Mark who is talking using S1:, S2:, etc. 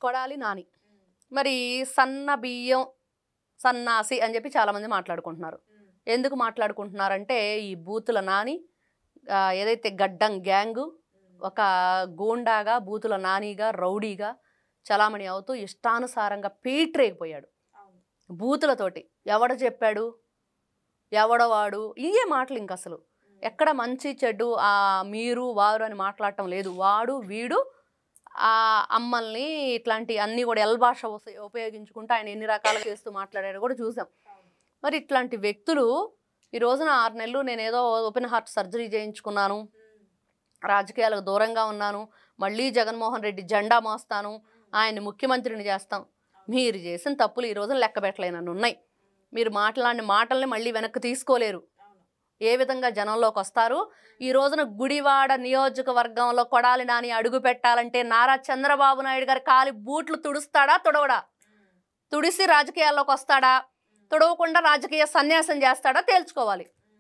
S1: కొడాలి నాని. మరి సన్న బియ్యం సన్నాసి అని చెప్పి చాలామంది మాట్లాడుకుంటున్నారు. ఎందుకు మాట్లాడుకుంటున్నారంటే ఈ బూతుల నాని ఏదైతే గడ్డం గ్యాంగు ఒక గూండాగా బూతుల నానిగా రౌడీగా చలామణి అవుతూ ఇష్టానుసారంగా పీట్రేగిపోయాడు బూతులతోటి. ఎవడు చెప్పాడు, ఎవడవాడు, ఇవే మాటలు. ఇంక అసలు ఎక్కడ మంచి చెడ్డు మీరు వారు అని మాట్లాడటం లేదు. వాడు వీడు అమ్మల్ని ఇట్లాంటి అన్నీ కూడా ఎల్ భాష ఉపయోగించుకుంటూ ఆయన ఎన్ని రకాలు చేస్తూ మాట్లాడారు కూడా చూసాం. మరి ఇట్లాంటి వ్యక్తులు ఈ రోజున 6 నెలలు నేనేదో ఓపెన్ హార్ట్ సర్జరీ చేయించుకున్నాను, రాజకీయాలకు దూరంగా ఉన్నాను, మళ్ళీ జగన్మోహన్ రెడ్డి జెండా మోస్తాను, ఆయన్ని ముఖ్యమంత్రిని చేస్తాం. మీరు చేసిన తప్పులు ఈ రోజున లెక్క పెట్టలేనని ఉన్నాయి. మీరు మాట్లాడిన మాటల్ని మళ్ళీ వెనక్కి తీసుకోలేరు. ఏ విధంగా జనంలోకి వస్తారు? ఈ రోజున గుడివాడ నియోజకవర్గంలో కొడాలి నాని అడుగు పెట్టాలంటే నారా చంద్రబాబు నాయుడు గారి కాలి బూట్లు తుడుస్తాడా, తుడవడా? తుడిసి రాజకీయాల్లోకి వస్తాడా, తుడవకుండా రాజకీయ సన్యాసం చేస్తాడా తేల్చుకోవాలి.